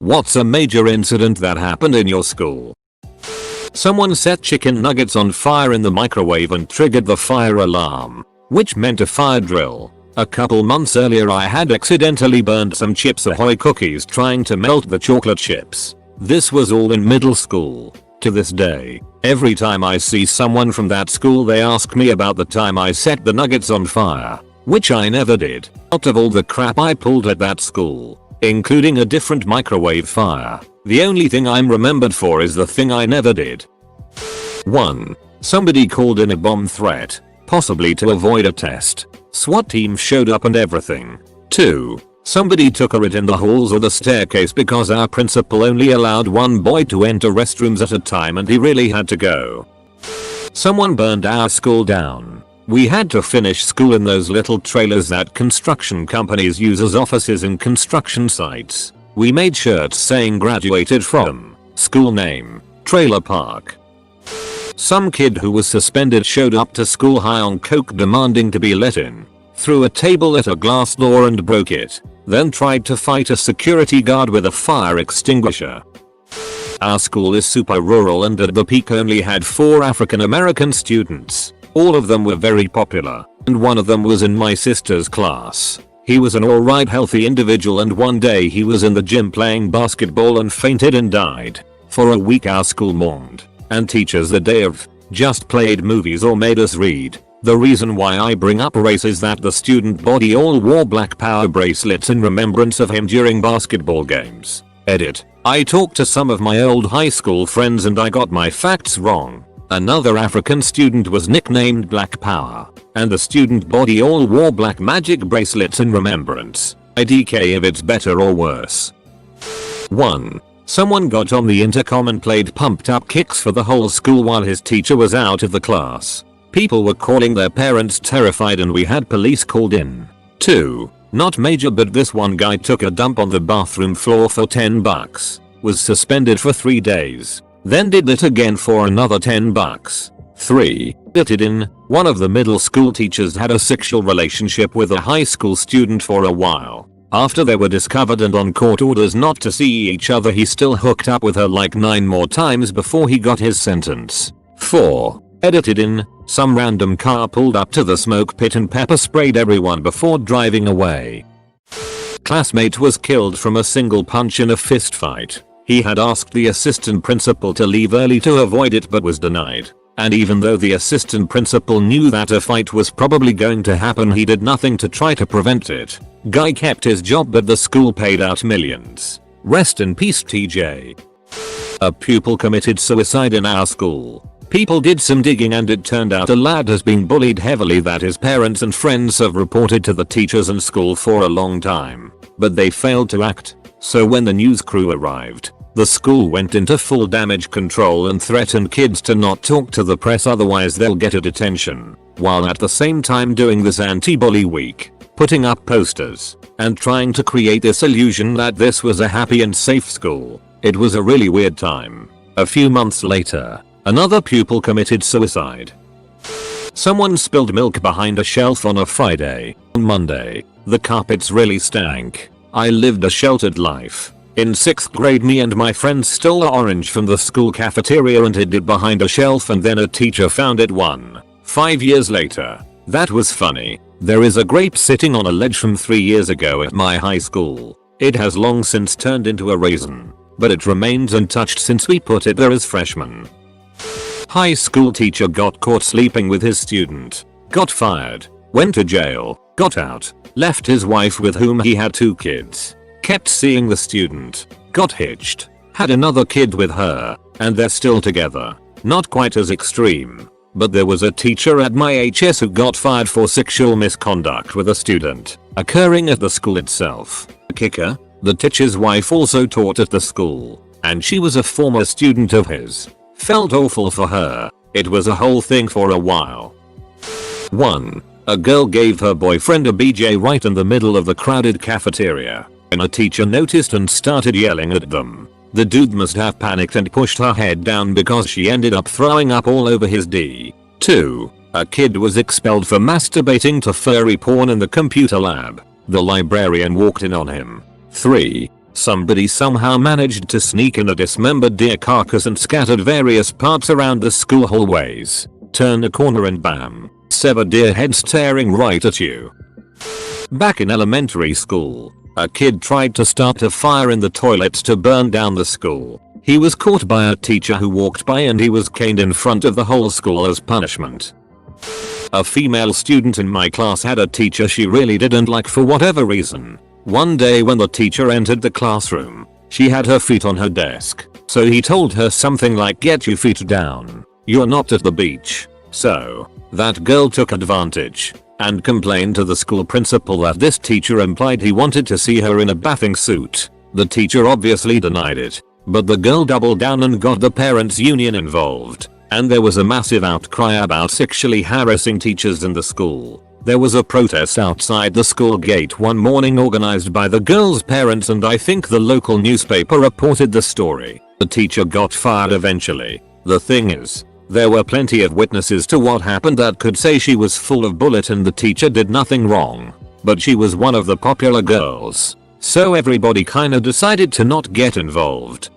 What's a major incident that happened in your school? Someone set chicken nuggets on fire in the microwave and triggered the fire alarm, which meant a fire drill. A couple months earlier I had accidentally burned some Chips Ahoy cookies trying to melt the chocolate chips. This was all in middle school. To this day, every time I see someone from that school they ask me about the time I set the nuggets on fire, which I never did. Out of all the crap I pulled at that school, including a different microwave fire, the only thing I'm remembered for is the thing I never did. 1. Somebody called in a bomb threat, possibly to avoid a test. SWAT team showed up and everything. 2. Somebody took a writ in the halls or the staircase because our principal only allowed one boy to enter restrooms at a time and he really had to go. Someone burned our school down. We had to finish school in those little trailers that construction companies use as offices in construction sites. We made shirts saying graduated from, school name, trailer park. Some kid who was suspended showed up to school high on coke demanding to be let in, threw a table at a glass door and broke it, then tried to fight a security guard with a fire extinguisher. Our school is super rural and at the peak only had 4 African American students. All of them were very popular, and one of them was in my sister's class. He was an alright healthy individual and one day he was in the gym playing basketball and fainted and died. For a week our school mourned, and teachers the day of just played movies or made us read. The reason why I bring up race is that the student body all wore black power bracelets in remembrance of him during basketball games. Edit. I talked to some of my old high school friends and I got my facts wrong. Another African student was nicknamed Black Power, and the student body all wore black magic bracelets in remembrance. IDK if it's better or worse. 1. Someone got on the intercom and played pumped up kicks for the whole school while his teacher was out of the class. People were calling their parents terrified and we had police called in. 2. Not major but this one guy took a dump on the bathroom floor for $10. Was suspended for 3 days. Then did it again for another $10. 3. It in, one of the middle school teachers had a sexual relationship with a high school student for a while. After they were discovered and on court orders not to see each other he still hooked up with her like 9 more times before he got his sentence. 4. Edited in, some random car pulled up to the smoke pit and pepper sprayed everyone before driving away. Classmate was killed from a single punch in a fist fight. He had asked the assistant principal to leave early to avoid it but was denied. And even though the assistant principal knew that a fight was probably going to happen he did nothing to try to prevent it. Guy kept his job but the school paid out millions. Rest in peace TJ. A pupil committed suicide in our school. People did some digging and it turned out a lad has been bullied heavily that his parents and friends have reported to the teachers and school for a long time. But they failed to act. So when the news crew arrived, the school went into full damage control and threatened kids to not talk to the press otherwise they'll get a detention, while at the same time doing this anti-bully week, putting up posters, and trying to create this illusion that this was a happy and safe school. It was a really weird time. A few months later, another pupil committed suicide. Someone spilled milk behind a shelf on a Friday. On Monday, the carpets really stank. I lived a sheltered life. In 6th grade me and my friends stole an orange from the school cafeteria and hid it behind a shelf and then a teacher found it 5 years later. That was funny. There is a grape sitting on a ledge from 3 years ago at my high school. It has long since turned into a raisin, but it remains untouched since we put it there as freshmen. High school teacher got caught sleeping with his student. Got fired. Went to jail. Got out. Left his wife with whom he had 2 kids. Kept seeing the student. Got hitched. Had another kid with her. And they're still together. Not quite as extreme. But there was a teacher at my HS who got fired for sexual misconduct with a student, occurring at the school itself. The kicker? The teacher's wife also taught at the school. And she was a former student of his. Felt awful for her. It was a whole thing for a while. 1. A girl gave her boyfriend a BJ right in the middle of the crowded cafeteria. And a teacher noticed and started yelling at them. The dude must have panicked and pushed her head down because she ended up throwing up all over his D. 2. A kid was expelled for masturbating to furry porn in the computer lab. The librarian walked in on him. 3. Somebody somehow managed to sneak in a dismembered deer carcass and scattered various parts around the school hallways. Turn a corner and bam, severed deer head staring right at you. Back in elementary school, a kid tried to start a fire in the toilets to burn down the school. He was caught by a teacher who walked by and he was caned in front of the whole school as punishment. A female student in my class had a teacher she really didn't like for whatever reason. One day when the teacher entered the classroom, she had her feet on her desk, so he told her something like, "Get your feet down. You're not at the beach." So, that girl took advantage and complained to the school principal that this teacher implied he wanted to see her in a bathing suit. The teacher obviously denied it, but the girl doubled down and got the parents' union involved, and there was a massive outcry about sexually harassing teachers in the school. There was a protest outside the school gate one morning organized by the girl's parents, and I think the local newspaper reported the story. The teacher got fired eventually. The thing is, there were plenty of witnesses to what happened that could say she was full of bullet and the teacher did nothing wrong. But she was one of the popular girls, so everybody kinda decided to not get involved.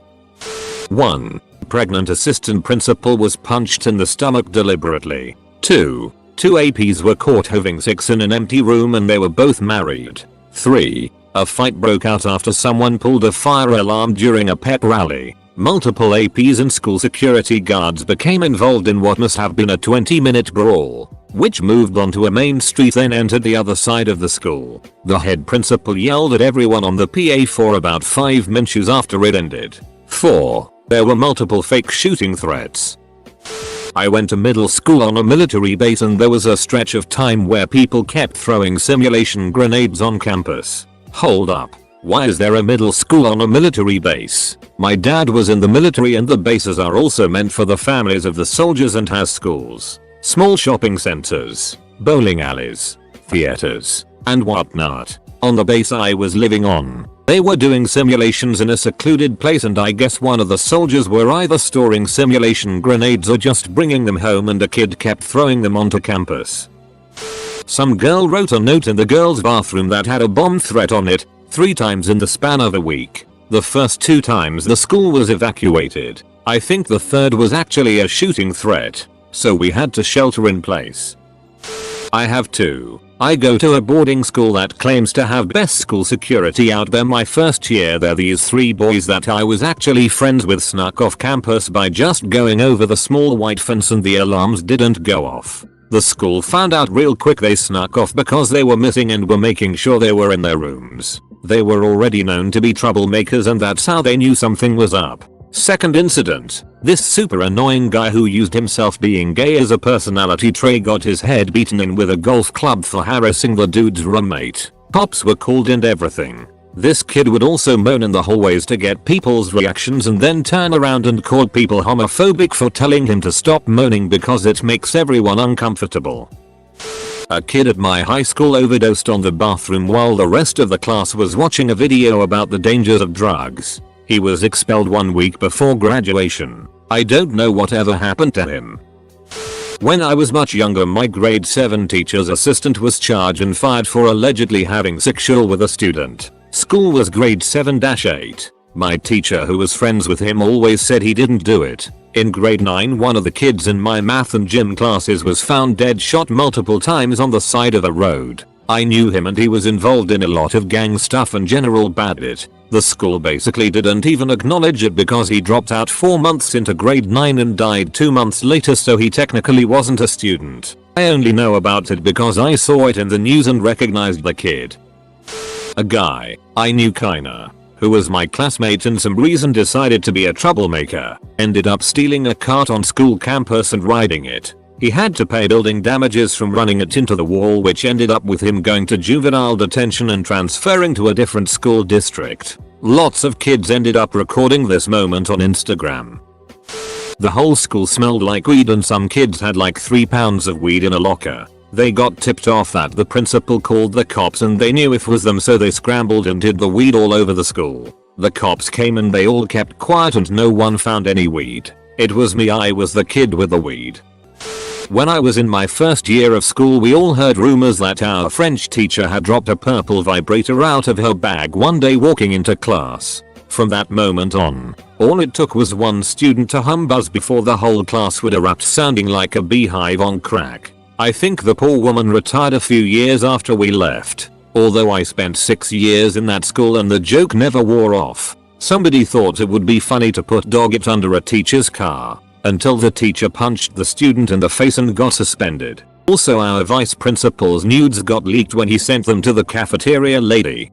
1. Pregnant assistant principal was punched in the stomach deliberately. 2. Two APs were caught having sex in an empty room and they were both married. 3. A fight broke out after someone pulled a fire alarm during a pep rally. Multiple APs and school security guards became involved in what must have been a 20-minute brawl, which moved onto a main street then entered the other side of the school. The head principal yelled at everyone on the PA for about 5 minutes after it ended. 4. There were multiple fake shooting threats. I went to middle school on a military base and there was a stretch of time where people kept throwing simulation grenades on campus. Hold up. Why is there a middle school on a military base? My dad was in the military and the bases are also meant for the families of the soldiers and has schools, small shopping centers, bowling alleys, theaters, and whatnot. On the base I was living on, they were doing simulations in a secluded place and I guess one of the soldiers were either storing simulation grenades or just bringing them home and a kid kept throwing them onto campus. Some girl wrote a note in the girls' bathroom that had a bomb threat on it 3 times in the span of a week. The first 2 times the school was evacuated. I think the third was actually a shooting threat, so we had to shelter in place. I have 2. I go to a boarding school that claims to have best school security out there. My first year there, these 3 boys that I was actually friends with snuck off campus by just going over the small white fence and the alarms didn't go off. The school found out real quick they snuck off because they were missing and were making sure they were in their rooms. They were already known to be troublemakers and that's how they knew something was up. Second incident, this super annoying guy who used himself being gay as a personality trait got his head beaten in with a golf club for harassing the dude's roommate. Cops were called and everything. This kid would also moan in the hallways to get people's reactions and then turn around and call people homophobic for telling him to stop moaning because it makes everyone uncomfortable. A kid at my high school overdosed on the bathroom while the rest of the class was watching a video about the dangers of drugs. He was expelled 1 week before graduation. I don't know whatever happened to him. When I was much younger, my grade 7 teacher's assistant was charged and fired for allegedly having sexual with a student. School was grade 7-8. My teacher, who was friends with him, always said he didn't do it. In grade 9, one of the kids in my math and gym classes was found dead, shot multiple times on the side of a road. I knew him and he was involved in a lot of gang stuff and general bad. The school basically didn't even acknowledge it because he dropped out 4 months into grade 9 and died 2 months later, so he technically wasn't a student. I only know about it because I saw it in the news and recognized the kid. A guy I knew kinda, who was my classmate and some reason decided to be a troublemaker, ended up stealing a cart on school campus and riding it. He had to pay building damages from running it into the wall, which ended up with him going to juvenile detention and transferring to a different school district. Lots of kids ended up recording this moment on Instagram. The whole school smelled like weed and some kids had like 3 pounds of weed in a locker. They got tipped off that the principal called the cops and they knew it was them, so they scrambled and hid the weed all over the school. The cops came and they all kept quiet and no one found any weed. It was me, I was the kid with the weed. When I was in my first year of school, we all heard rumors that our French teacher had dropped a purple vibrator out of her bag one day walking into class. From that moment on, all it took was one student to humbuzz before the whole class would erupt sounding like a beehive on crack. I think the poor woman retired a few years after we left. Although I spent 6 years in that school and the joke never wore off. Somebody thought it would be funny to put dog it under a teacher's car, until the teacher punched the student in the face and got suspended. Also, our vice principal's nudes got leaked when he sent them to the cafeteria lady.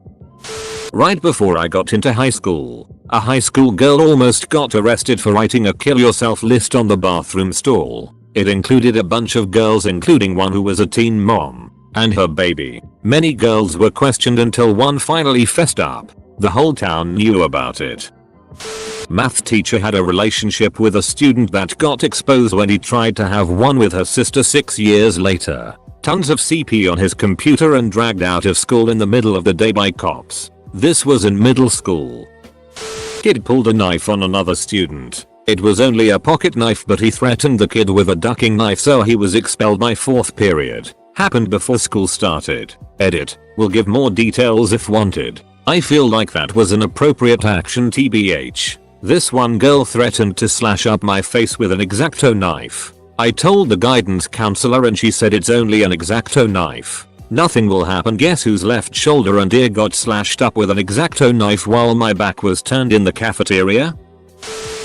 Right before I got into high school, a high school girl almost got arrested for writing a kill yourself list on the bathroom stall. It included a bunch of girls, including one who was a teen mom and her baby. Many girls were questioned until one finally fessed up. The whole town knew about it. Math teacher had a relationship with a student that got exposed when he tried to have one with her sister 6 years later. Tons of CP on his computer and dragged out of school in the middle of the day by cops. This was in middle school. Kid pulled a knife on another student. It was only a pocket knife, but he threatened the kid with a ducking knife, so he was expelled by 4th period. Happened before school started. Edit. Will give more details if wanted. I feel like that was an appropriate action tbh. This one girl threatened to slash up my face with an X-Acto knife. I told the guidance counselor and she said it's only an X-Acto knife. Nothing will happen. Guess whose left shoulder and ear got slashed up with an X-Acto knife while my back was turned in the cafeteria?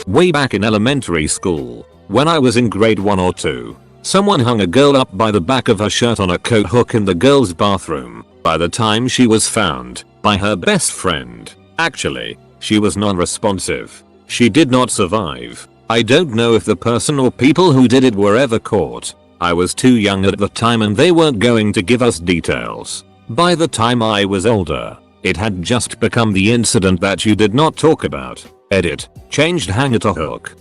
Way back in elementary school, when I was in grade 1 or 2, someone hung a girl up by the back of her shirt on a coat hook in the girls' bathroom. By the time she was found by her best friend, actually, she was non-responsive. She did not survive. I don't know if the person or people who did it were ever caught. I was too young at the time and they weren't going to give us details. By the time I was older, it had just become the incident that you did not talk about. Edit. Changed hanger to hook.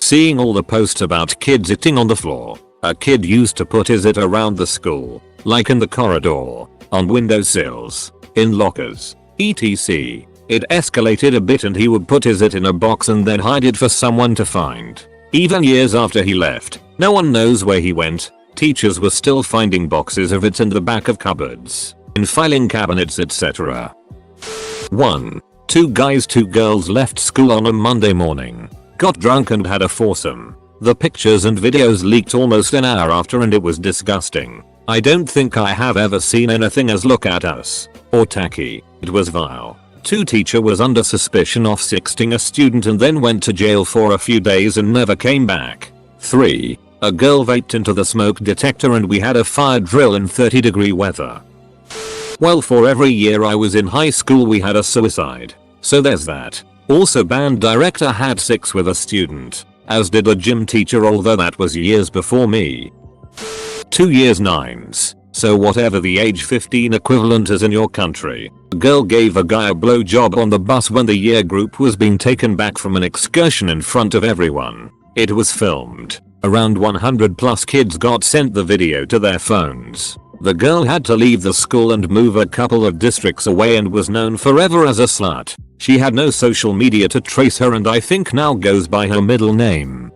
Seeing all the posts about kids eating on the floor. A kid used to put his it around the school, like in the corridor, on windowsills, in lockers, etc. It escalated a bit and he would put his it in a box and then hide it for someone to find. Even years after he left, no one knows where he went. Teachers were still finding boxes of it in the back of cupboards, in filing cabinets, etc. 1. 2 guys 2 girls left school on a Monday morning, got drunk and had a foursome. The pictures and videos leaked almost an hour after and it was disgusting. I don't think I have ever seen anything as look at us or tacky. It was vile. 2 teacher was under suspicion of sexting a student and then went to jail for a few days and never came back. 3. A girl vaped into the smoke detector and we had a fire drill in 30-degree weather. Well, for every year I was in high school we had a suicide. So there's that. Also, band director had sex with a student, as did a gym teacher, although that was years before me. 2 years 9s. So whatever the age 15 equivalent is in your country. A girl gave a guy a blowjob on the bus when the year group was being taken back from an excursion in front of everyone. It was filmed. Around 100 plus kids got sent the video to their phones. The girl had to leave the school and move a couple of districts away and was known forever as a slut. She had no social media to trace her and I think now goes by her middle name.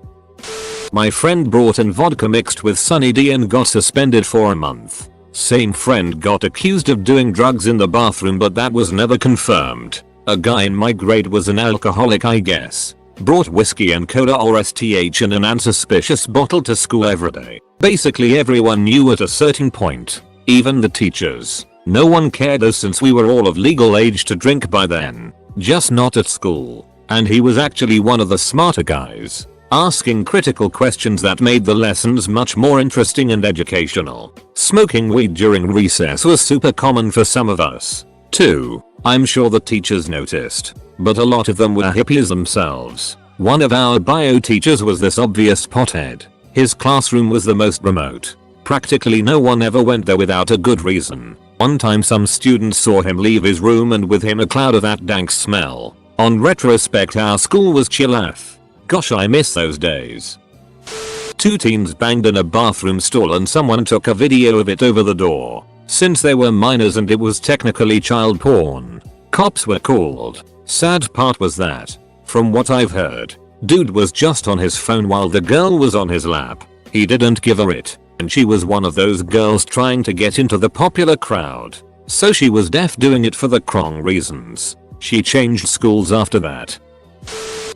My friend brought in vodka mixed with Sunny D and got suspended for a month. Same friend got accused of doing drugs in the bathroom, but that was never confirmed. A guy in my grade was an alcoholic, I guess. Brought whiskey and cola or STH in an unsuspicious bottle to school every day. Basically everyone knew at a certain point. Even the teachers. No one cared though, since we were all of legal age to drink by then. Just not at school. And he was actually one of the smarter guys, asking critical questions that made the lessons much more interesting and educational. Smoking weed during recess was super common for some of us. 2. I'm sure the teachers noticed, but a lot of them were hippies themselves. One of our bio teachers was this obvious pothead. His classroom was the most remote. Practically no one ever went there without a good reason. One time some students saw him leave his room and with him a cloud of that dank smell. On retrospect, our school was chill AF. Gosh, I miss those days. 2 teens banged in a bathroom stall and someone took a video of it over the door. Since they were minors and it was technically child porn, cops were called. Sad part was that, from what I've heard, dude was just on his phone while the girl was on his lap. He didn't give her it, and she was one of those girls trying to get into the popular crowd. So she was deaf, doing it for the wrong reasons. She changed schools after that.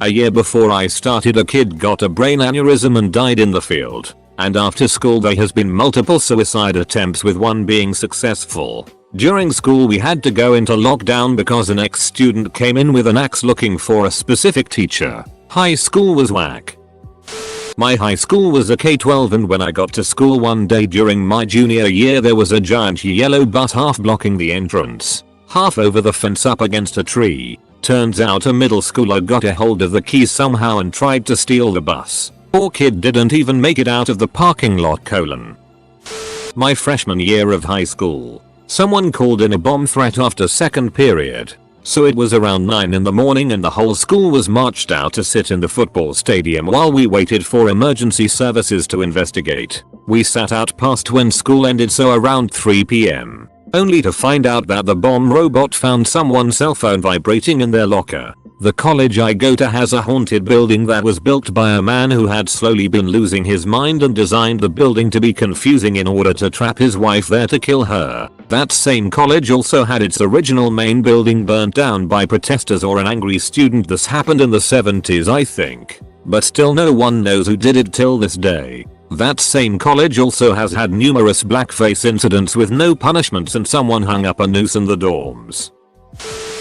A year before I started, a kid got a brain aneurysm and died in the field. And after school there has been multiple suicide attempts, with one being successful. During school we had to go into lockdown because an ex-student came in with an axe looking for a specific teacher. High school was whack. My high school was a K-12, and when I got to school one day during my junior year, there was a giant yellow bus half blocking the entrance, half over the fence up against a tree. Turns out a middle schooler got a hold of the keys somehow and tried to steal the bus. Poor kid didn't even make it out of the parking lot. My freshman year of high school, someone called in a bomb threat after second period. So it was around 9 in the morning and the whole school was marched out to sit in the football stadium while we waited for emergency services to investigate. We sat out past when school ended, so around 3 PM. Only to find out that the bomb robot found someone's cell phone vibrating in their locker. The college I go to has a haunted building that was built by a man who had slowly been losing his mind and designed the building to be confusing in order to trap his wife there to kill her. That same college also had its original main building burnt down by protesters or an angry student. This happened in the 70s, I think. But still no one knows who did it till this day. That same college also has had numerous blackface incidents with no punishments, and someone hung up a noose in the dorms.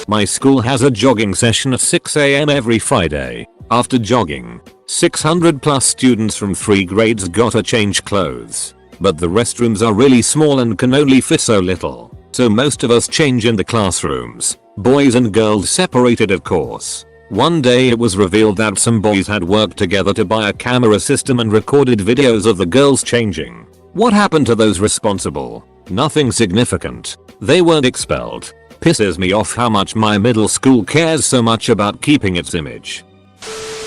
My school has a jogging session at 6 AM every Friday. After jogging, 600 plus students from 3 grades got to change clothes. But the restrooms are really small and can only fit so little. So most of us change in the classrooms. Boys and girls separated, of course. One day it was revealed that some boys had worked together to buy a camera system and recorded videos of the girls changing. What happened to those responsible? Nothing significant. They weren't expelled. Pisses me off how much my middle school cares so much about keeping its image.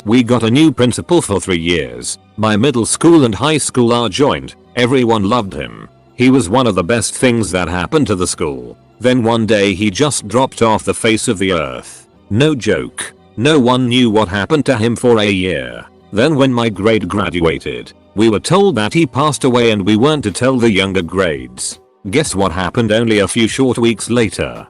We got a new principal for 3 years. My middle school and high school are joined. Everyone loved him. He was one of the best things that happened to the school. Then one day he just dropped off the face of the earth. No joke. No one knew what happened to him for a year. Then when my grade graduated, we were told that he passed away and we weren't to tell the younger grades. Guess what happened only a few short weeks later?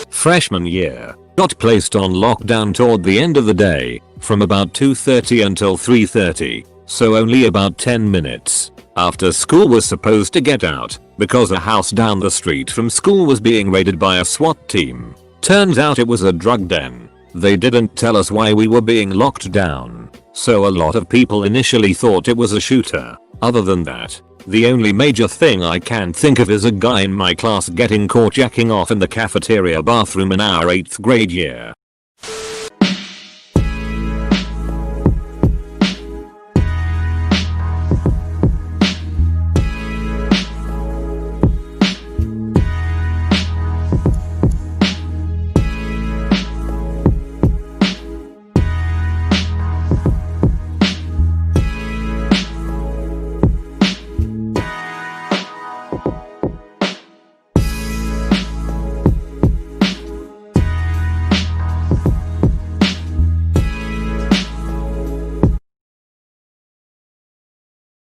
Freshman year, got placed on lockdown toward the end of the day, from about 2:30 until 3:30, so only about 10 minutes. After school was supposed to get out, because a house down the street from school was being raided by a SWAT team. Turns out it was a drug den. They didn't tell us why we were being locked down, so a lot of people initially thought it was a shooter. Other than that, the only major thing I can think of is a guy in my class getting caught jacking off in the cafeteria bathroom in our 8th grade year.